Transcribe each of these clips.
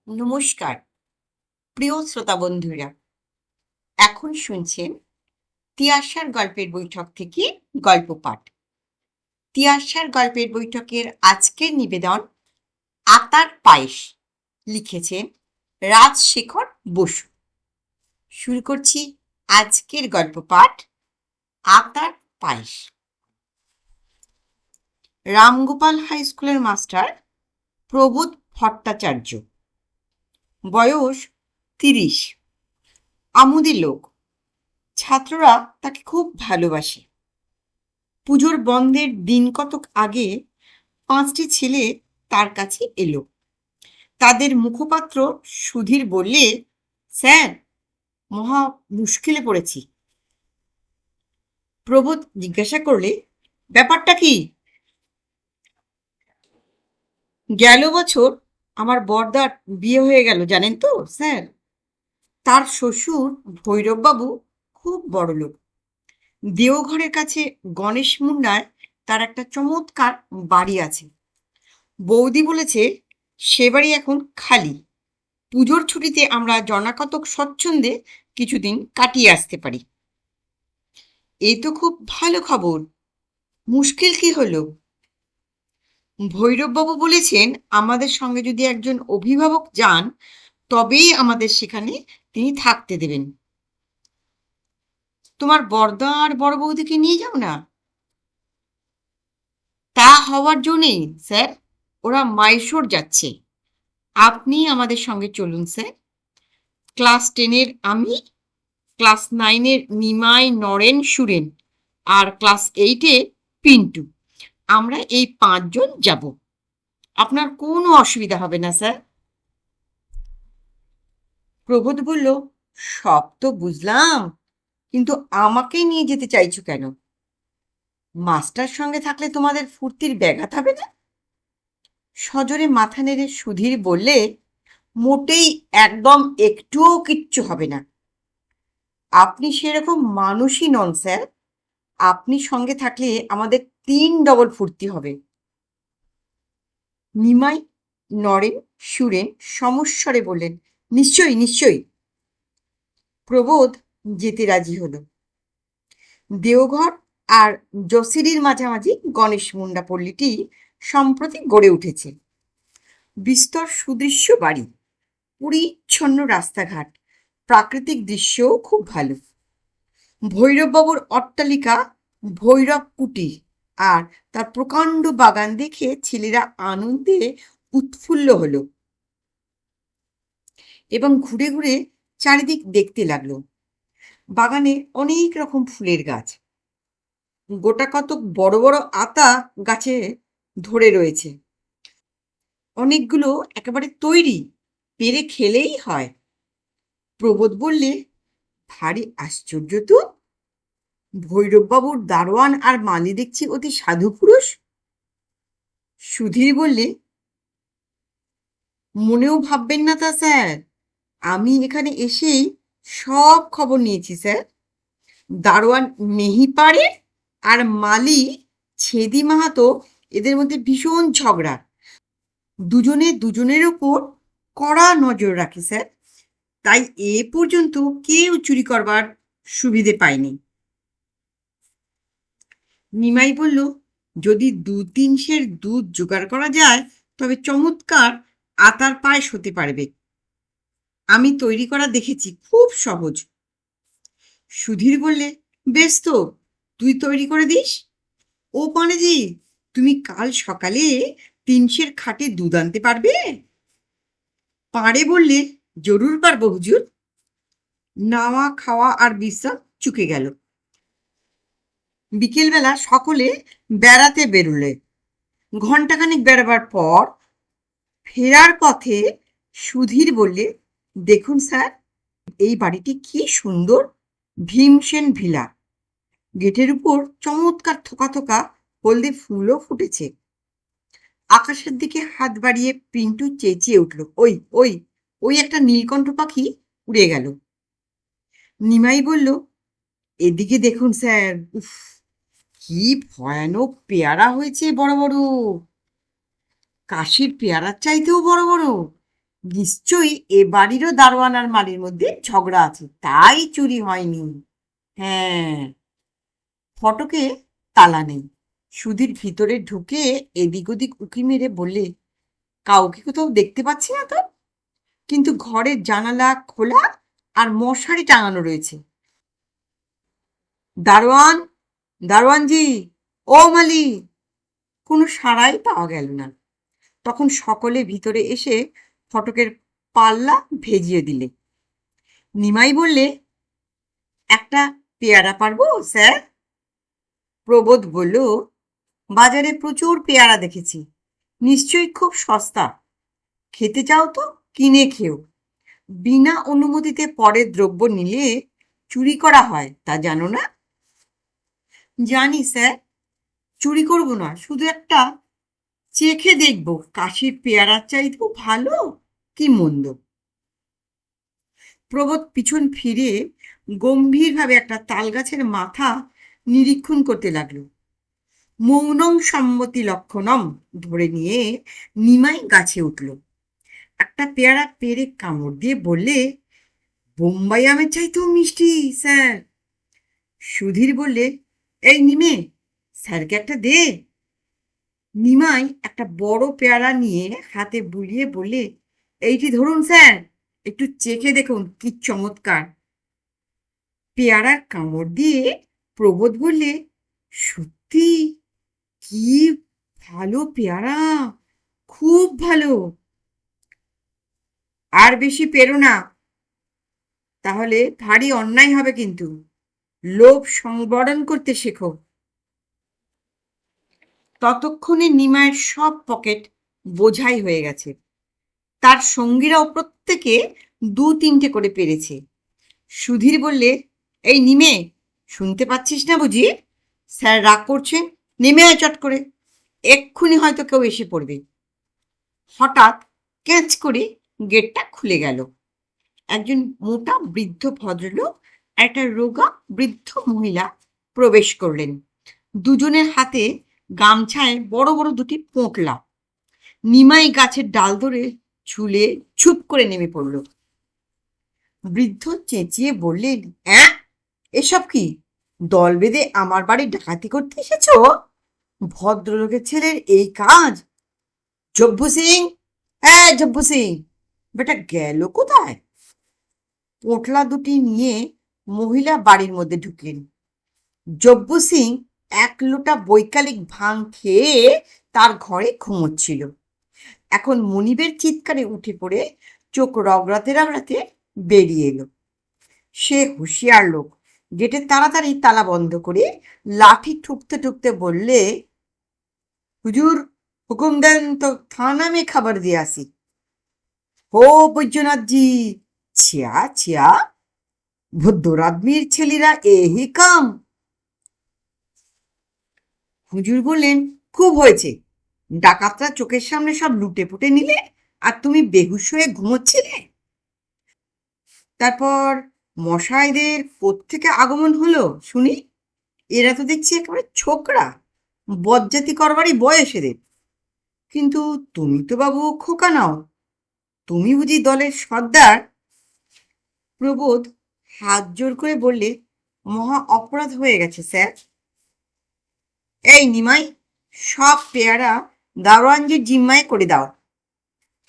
নমস্কার প্রিয় শ্রোতা বন্ধুরা, এখন শুনছেন তিয়াশার গল্পের বৈঠক থেকে গল্প পাঠ। তিয়াশার গল্পের বৈঠকের আজকের নিবেদন আতার পায়েস, লিখেছেন রাজশেখর বসু। শুরু করছি আজকের গল্প পাঠ আতার পায়েস। রামগোপাল হাই স্কুলের মাস্টার প্রবোধ ভট্টাচার্য, বয়স 30, আমুদি লোক। ছাত্ররা তাকে খুব ভালোবাসে। পুজোর বন্ধের দিন কতক আগে 5টি ছেলে তার কাছে এলো। তাদের মুখপাত্র সুধীর বললে, স্যার, মহা মুশকিলে পড়েছি। প্রবোধ জিজ্ঞাসা করলে, ব্যাপারটা কি? গেল বছর আমার বড়দার বিয়ে হয়ে গেল, জানেন তো স্যার। তার শ্বশুর ভৈরববাবু খুব বড়লোক। দেওঘরের কাছে গণেশ মুন্ডায় তার একটা চমৎকার বাড়ি আছে। বৌদি বলেছে সে বাড়ি এখন খালি। পুজোর ছুটিতে আমরা জনাকতক স্বচ্ছন্দে কিছুদিন কাটিয়ে আসতে পারি। এই তো খুব ভালো খবর। মুশকিল কি হলো? ভৈরববাবু বলেছেন আমাদের সঙ্গে যদি একজন অভিভাবক যান তবেই আমাদের সেখানে তিনি থাকতে দেবেন। তোমার বড়দা আর বড় বৌদিকে নিয়ে যাও না। তা হওয়ার জো নেই স্যার, ওরা মাইশোর যাচ্ছে। আপনি আমাদের সঙ্গে চলুন স্যার। ক্লাস 10-এর আমি, ক্লাস 9-এর নিমাই, নরেন, সুরেন আর ক্লাস 8-এ পিন্টু। আমরা এই 5 জন যাব। আপনার কোনো অসুবিধা হবে না স্যার। প্রবোধ বলল, সব তো বুঝলাম, কিন্তু আমাকেই নিয়ে যেতে চাইছো কেন? মাস্টার সঙ্গে থাকলে তোমাদের ফুর্তির ব্যাঘাত হবে না? সজোরে মাথা নেড়ে সুধীর বললে, মোটেই, একদম একটুও কিচ্ছু হবে না। আপনি সেরকম মানুষই নন স্যার। আপনি সঙ্গে থাকলে আমাদের 3 ডবল ফুর্তি হবে। নিমাই, নরেন, সুরেন সমস্বরে বললেন, নিশ্চয়ই নিশ্চয়ই। প্রবোধ যেতে রাজি হলো। দেওঘর আর জসিরির মাঝামাঝি গণেশ মুন্ডা পল্লীটি সম্প্রতি গড়ে উঠেছে। বিস্তর সুদৃশ্য বাড়ি, পরিচ্ছন্ন রাস্তাঘাট, প্রাকৃতিক দৃশ্যও খুব ভালো। ভৈরববাবুর অট্টালিকা ভৈরব কুটির আর তার প্রকাণ্ড বাগান দেখে ছেলেরা আনন্দে উৎফুল্ল হলো এবং ঘুরে ঘুরে চারিদিক দেখতে লাগলো। বাগানে অনেক রকম ফুলের গাছ, গোটা কতক বড় বড় আতা গাছে ধরে রয়েছে। অনেকগুলো একেবারে তৈরি, পেরে খেলেই হয়। প্রবোধ বললে, ভারী আশ্চর্য তো, ভৈরববাবুর দারোয়ান আর মালি দেখছি অতি সাধু পুরুষ। সুধীর বললে, মনেও ভাববেন না তা স্যার, আমি এখানে এসেই সব খবর নিয়েছি স্যার। দারোয়ান মেহিপাড়ে আর মালি ছেদি মাহাতো, এদের মধ্যে ভীষণ ঝগড়া। দুজনে দুজনের ওপর কড়া নজর রাখে স্যার। তাই এ পর্যন্ত কেউ চুরি করবার সুবিধে পায়নি। নিমাই বলল, যদি 2-3 সের দুধ জোগাড় করা যায় তবে চমৎকার আতার পায়েস হতে পারবে। আমি তৈরি করা দেখেছি, খুব সহজ। সুধীর বললে, বেশ তো, তুই তৈরি করে দিস। ও পানেজি, তুমি কাল সকালে 3 সের খাটে দুধ আনতে পারবে? পাড়ে বললে, জরুর পারবো হুজুর। নাওয়া খাওয়া আর বিশ্রাম চুকে গেল। বিকেলবেলা সকলে বেড়াতে বেরোলে। ঘণ্টাখানেক বেড়াবার পর ফেরার পথে সুধীর বললে, দেখুন স্যার, এই বাড়িটি কি সুন্দর, ভীমসেন ভিলা। গেটের উপর চমৎকার থোকা থোকা হলদে ফুলও ফুটেছে। আকাশের দিকে হাত বাড়িয়ে পিন্টু চেঁচিয়ে উঠল, ওই ওই ওই একটা নীলকণ্ঠ পাখি উড়ে গেল। নিমাই বলল, এদিকে দেখুন স্যার, উফ, কি ভয়ানক পেয়ারা হয়েছে, বড় বড়, কাশির পেয়ারার চাইতেও বড় বড়। নিশ্চয়ই এ বাড়িরও দারোয়ান আর মালির মধ্যে ঝগড়া আছে, তাই চুরি হয়নি। হ্যাঁ, ফটকে তালা নেই। সুধীর ভিতরে ঢুকে এদিক ওদিক উঁকি মেরে বললে, কাউকে কোথাও দেখতে পাচ্ছি না তো, কিন্তু ঘরের জানালা খোলা আর মশারি টাঙানো রয়েছে। দারোয়ান, দারোয়ানজি, ও মালি! কোনো সাড়াই পাওয়া গেল না। তখন সকলে ভিতরে এসে ফটকের পাল্লা ভেজিয়ে দিলে। নিমাই বললে, একটা পেয়ারা পারবো স্যার? প্রবোধ বলল, বাজারে প্রচুর পেয়ারা দেখেছি, নিশ্চয়ই খুব সস্তা। খেতে চাও তো কিনে খেও। বিনা অনুমতিতে পরের দ্রব্য নিলে চুরি করা হয়, তা জানো না? জানি স্যার, চুরি করব না, শুধু একটা চেখে দেখব কাশির পেয়ারার চাইতেও ভালো কি মন্দ। প্রবোধ পিছন ফিরে গম্ভীরভাবে একটা তালগাছের মাথা নিরীক্ষণ করতে লাগলো। মৌনং সম্মতি লক্ষণম ধরে নিয়ে নিমাই গাছে উঠল। একটা পেয়ারা পেরে কামড় দিয়ে বললে, বোম্বাই আমের চাইতেও মিষ্টি স্যার। সুধীর বললে, এই নিমে, স্যারকে একটা দে। নিমাই একটা বড় পেয়ারা নিয়ে হাতে বুলিয়ে বললে, এইটি ধরুন স্যার, একটু চেখে দেখুন কি চমৎকার। পেয়ারার কামড় দিয়ে প্রবোধ বললে, সত্যি কি ভালো পেয়ারা, খুব ভালো। আর বেশি পেরো না, তাহলে ভারী অন্যায় হবে কিন্তু। লোভ সংবরণ করতে শেখো। ততক্ষণে নিমায়ের সব পকেট বোঝাই হয়ে গেছে। তার সঙ্গীরাও প্রত্যেকে দু তিনটে করে পেরেছে। সুধীর বললে, এই নিমে, শুনতে পাচ্ছিস না বুঝি? স্যার রাগ করছে, নেমে আয় চট করে, এক্ষুনি হয়তো কেউ এসে পড়বে। হঠাৎ ক্যাঁচ করে গেটটা খুলে গেল। একজন মোটা বৃদ্ধ ভদ্রলোক আর একটা রোগা বৃদ্ধ মহিলা প্রবেশ করলেন। দুজনের হাতে গামছায় বড় বড় দুটি পোঁটলা। নিমাই গাছের ডাল ধরে ঝুলে চুপ করে নেমে পড়ল। বৃদ্ধ চেঁচিয়ে বললেন, অ্যাঁ, এসব কি? দল বেঁধে আমার বাড়ি ডাকাতি করতে এসেছ? ভদ্রলোকের ছেলের এই কাজ? জব্বু সিং, হ্যাঁ জব্বু সিং, বেটা গেল কোথায়? পোঁটলা দুটি নিয়ে মহিলা বাড়ির মধ্যে ঢুকলেন। জব্বু সিং এক লোটা বৈকালিক ভাং খেয়ে তার ঘরে ঘুমোচ্ছিল। এখন মনিবের চিৎকারে উঠে পড়ে চোখ রগড়াতে রগড়াতে বেরিয়ে এলো। সে হুঁশিয়ার লোক, গেটে তাড়াতাড়ি তালা বন্ধ করে লাঠি ঠুকতে ঠুকতে বললে, হুজুর, হুকুম দেন তো থানা মে খবর দিয়ে আসি। ও বৈদ্যনাথজি, ছিয়া ছিয়া, ভদ্র আদমির ছেলেরা এহি কাম। হুজুর বললেন, খুব হয়েছে, ডাকাতরা চোখের সামনে সব লুটে পুটে নিলে আর তুমি বেহুশ হয়ে ঘুমোচ্ছিলে। তারপর মশাইদের কোত্থেকে আগমন হলো শুনি? এরা তো দেখছি একেবারে ছোকরা, বজ্জাতি করবারই বয়স এদের। কিন্তু তুমি তো বাবু খোকা নাও, তুমি বুঝি দলের সর্দার? প্রবোধ হাত জোর করে বললে, মহা অপরাধ হয়ে গেছে স্যার। এই নিমাই, সব পেয়ারা দারোয়ানজির জিম্মায় করে দাও।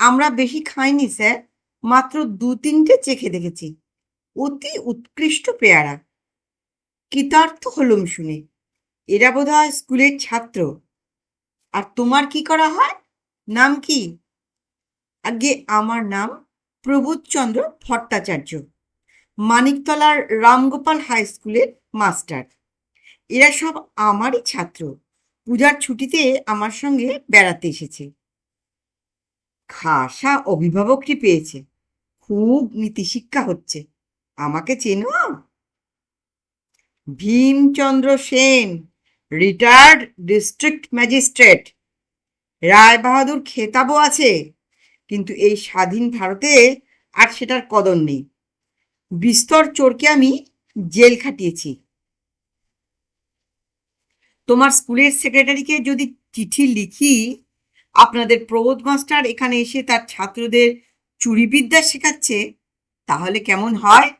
আমরা বেশি খাইনি স্যার, মাত্র দু তিনটে চেখে দেখেছি, অতি উৎকৃষ্ট পেয়ারা। কৃতার্থ হলুম শুনে। এরা বোধহয় স্কুলের ছাত্র। আর তোমার কি করা হয়, নাম কি? আগে আমার নাম প্রবোধচন্দ্র ভট্টাচার্য, মানিকতলার রামগোপাল হাই স্কুলের মাস্টার। এরা সব আমারই ছাত্র, পূজার ছুটিতে আমার সঙ্গে বেড়াতে এসেছে। খাসা অভিভাবকটি পেয়েছে, খুব নীতিশিক্ষা হচ্ছে। আমাকে চেনো? Bhimchandra Sen, retired district magistrate. রায়বাহাদুর খেতাবও আছে, কিন্তু এই স্বাধীন ভারতে আর সেটার কদর নেই। বিস্তর চোরকে আমি জেল খাটিয়েছি। তোমার স্কুলের সেক্রেটারিকে যদি চিঠি লিখি, আপনাদের প্রবোধ মাস্টার এখানে এসে তার ছাত্রদের চুরিবিদ্যা শেখাচ্ছে, তাহলে কেমন হয়?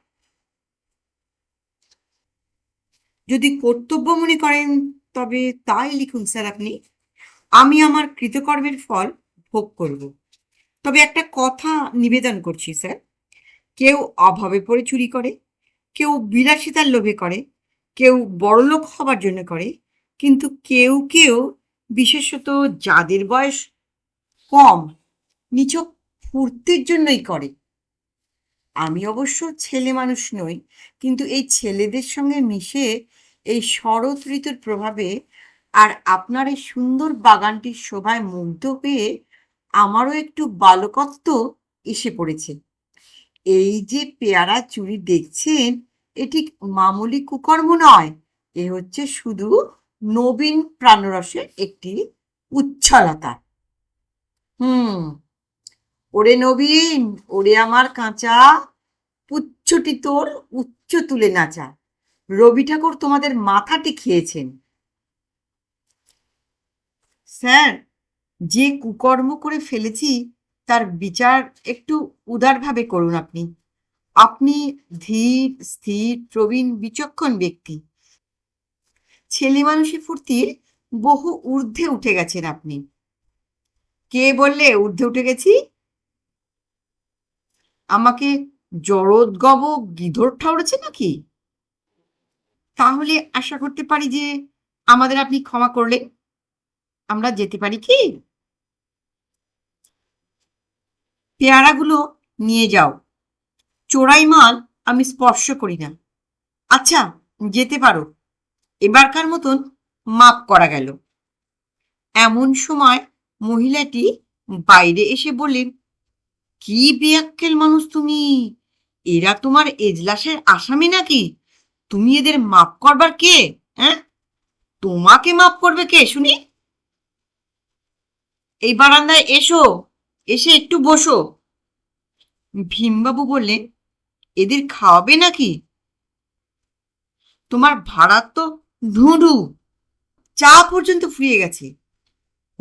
যদি কর্তব্য মনে করেন তবে তাই লিখুন স্যার আপনি। আমি আমার কৃতকর্মের ফল ভোগ করব। তবে একটা কথা নিবেদন করছি স্যার, কেউ অভাবে পড়ে চুরি করে, কেউ বিলাসিতার লোভে করে, কেউ বড়লোক হবার জন্য করে, কিন্তু কেউ কেউ, বিশেষত যাদের বয়স কম, নিছক ফুর্তির জন্যই করে। আমি অবশ্য ছেলে মানুষ নই, কিন্তু এই ছেলেদের সঙ্গে মিশে এই শরৎ ঋতুর প্রভাবে আর আপনার এই সুন্দর বাগানটির শোভায় মুগ্ধ হয়ে আমারও একটু বালকত্ব এসে পড়েছে। এই যে পেয়ারা চুরি দেখছেন, এটি মামুলি কুকর্ম নয়, এ হচ্ছে শুধু নবীন প্রাণরসের একটি উচ্ছলতা। হুম। ওরে নবীন, ওরে আমার কাঁচা, পুচ্ছটি তোর উচ্চ তুলে নাচা। রবি ঠাকুর তোমাদের মাথাটি খেয়েছেন। স্যার, যে কুকর্ম করে ফেলেছি তার বিচার একটু উদারভাবে করুন আপনি। আপনি ধীর, স্থির, প্রবীণ, বিচক্ষণ ব্যক্তি। ছেলে মানুষই ফুর্তির বহু ঊর্ধ্বে উঠে গেছেন আপনি। কে বললে ঊর্ধ্বে উঠে গেছি? আমাকে জড়োদ্গব গিধর ঠাউরেছে নাকি? তাহলে আশা করতে পারি যে আমাদের আপনি ক্ষমা করলেন। আমরা যেতে পারি কি? পেয়ারাগুলো নিয়ে যাও। চোরাই মাল আমি স্পর্শ করি না। আচ্ছা, যেতে পারো। এবারকার মতন মাপ করা গেল। এমন সময় মহিলাটি বাইরে এসে বললেন, কি বেয়াক্কেল মানুষ তুমি! এরা তোমার এজলাসের আসামি নাকি? তুমি এদের মাপ করবার কে? হ্যাঁ, তোমাকে মাপ করবে কে শুনি? এই বারান্দায় এসো, এসে একটু বসো। ভীমবাবু বললেন, এদের খাওয়াবে নাকি? তোমার ভাড়ার তো ঢুঁঢু, চা পর্যন্ত ফুরিয়ে গেছে।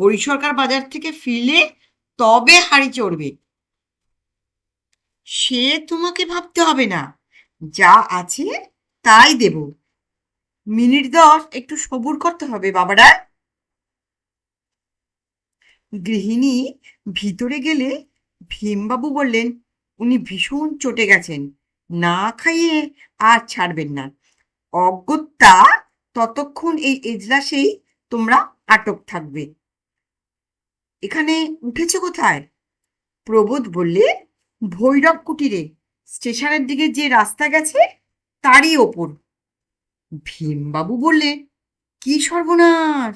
হরিসরকার বাজার থেকে ফিরলে তবে হাঁড়ি চড়বে। সে তোমাকে ভাবতে হবে না, যা আছে তাই দেব। মিনিট 10 একটু সবুর করতে হবে বাবারা। গৃহিণী ভিতরে গেলে ভীমবাবু বললেন, উনি ভীষণ চটে গেছেন, না খাইয়ে আর ছাড়বেন না। অগত্যা ততক্ষণ এই এজলাসেই তোমরা আটক থাকবে। এখানে উঠেছে কোথায়? প্রবোধ বললে, ভৈরব কুটিরে, স্টেশনের দিকে যে রাস্তা গেছে তারই ওপর। ভীমবাবু বললে, কি সর্বনাশ!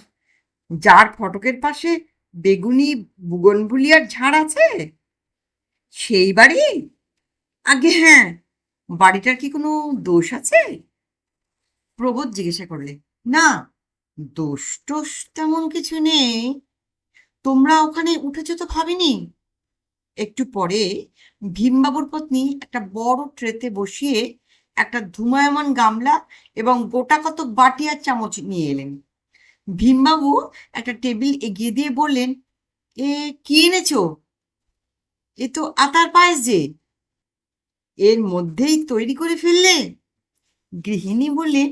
যার ফটকের পাশে বেগুনি বুগনভুলিয়ার ঝাড় আছে সেই বাড়ি? আগে হ্যাঁ। বাড়িটার কি কোনো দোষ আছে? প্রবোধ জিজ্ঞাসা করলে। না, দোষ টোষ তেমন কিছু নেই। তোমরা ওখানে উঠেছ তো ভাবিনি। একটু পরে ভীমবাবুর পত্নী একটা বড় ট্রেতে বসিয়ে একটা ধুমায়মান গামলা এবং গোটা কত বাটি আর চামচ নিয়ে এলেন। ভীমবাবু একটা টেবিল এগিয়ে দিয়ে বললেন, এ কি এনেছো? এ তো আতার পায়েস যে, এর মধ্যেই তৈরি করে ফেললে। গৃহিণী বললে,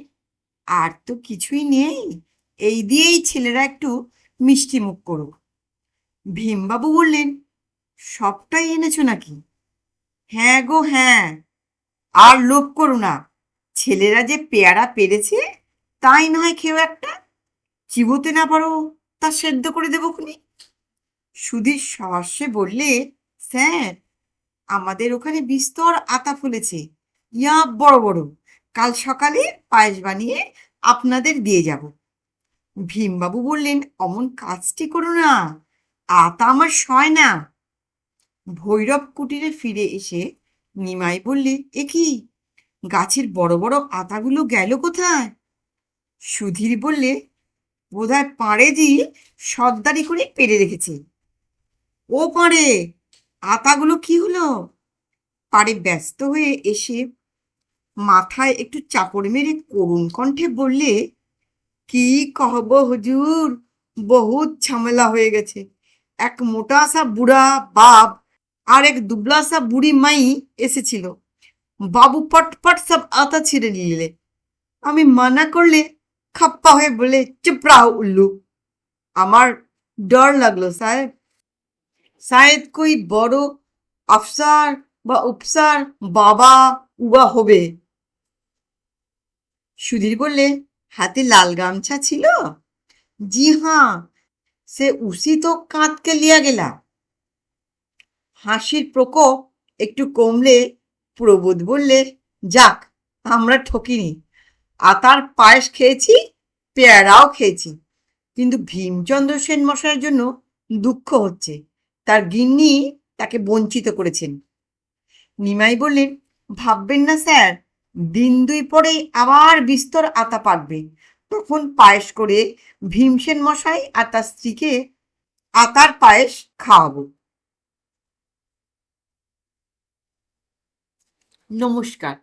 আর তো কিছুই নেই, এই দিয়েই ছেলেরা একটু মিষ্টি মুখ করুক। ভীমবাবু বললেন, সবটাই এনেছো নাকি? হ্যাঁ গো হ্যাঁ। আর লোভ করো না, ছেলেরা যে পেয়ারা পেরেছে তাই নয় খেয়েও একটা। চিবোতে না পারো তা সেদ্ধ করে দেবো খুনি। সুধীর সহাস্যে বললে, স্যার, আমাদের ওখানে বিস্তর আতা ফলেছে, ইয়া বড় বড়। কাল সকালে পায়েস বানিয়ে আপনাদের দিয়ে যাব। ভীমবাবু বললেন, অমন কাজটি করো না, আতা আমার সয় না। ভৈরব কুটিরে ফিরে এসে নিমাই বললে, এ কি, গাছের বড় বড় আতাগুলো গেল কোথায়? সুধীর বললে, বোধহয় পাড়েজি সর্দারি করে পেরে রেখেছে। ও পাড়ে, আতাগুলো কি হলো? পাড়ে ব্যস্ত হয়ে এসে মাথায় একটু চাপড় মেরে করুণ কণ্ঠে বললে, কি কহব হুজুর, বহুত ঝামেলা হয়ে গেছে। এক মোটা সা বুড়া বাপ আর এক দুবলা সা বুড়ি মাই এসেছিল। বাবু পটপট সব আতা ছিঁড়ে নিলে। আমি মানা করলে খাপ্পা হয়ে বলে, চুপ রাও উল্লু। আমার ডর লাগলো সাহেব, শায়দ কই বড় আফসার বা উপসার বাবা উবা হবে। সুধীর বললে, হাতে লাল গামছা ছিল? জি হাঁ, সে উসি তো কাঁদকে লিয়া গেলা। হাসির প্রকোপ একটু কমলে প্রবোধ বললে, যাক, আমরা ঠকিনি। আতার পায়েস খেয়েছি, পেয়ারাও খেয়েছি, কিন্তু ভীমচন্দ্র সেন মশাইয়ের জন্য দুঃখ হচ্ছে। তার গিন্নি তাকে বঞ্চিত করেছেন। নিমাই বললেন, ভাববেন না স্যার, দিন দুই পরেই আবার বিস্তর আতা পাকবে। তখন পায়েস করে ভীমসেন মশাই আর তার স্ত্রীকে আতার পায়েস খাওয়াবো। নমস্কার।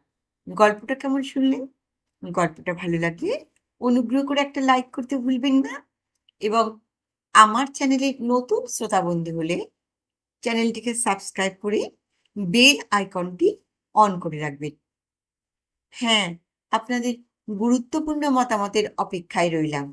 গল্পটা কেমন শুনলেন? গল্পটা ভালো লাগলে অনুগ্রহ করে একটা লাইক করতে ভুলবেন না, এবং আমার চ্যানেলের নতুন শ্রোতা বন্ধু হলে চ্যানেলটিকে সাবস্ক্রাইব করে বেল আইকনটি অন করে রাখবেন। হ্যাঁ, আপনাদের গুরুত্বপূর্ণ মতামতের অপেক্ষায় রইলাম।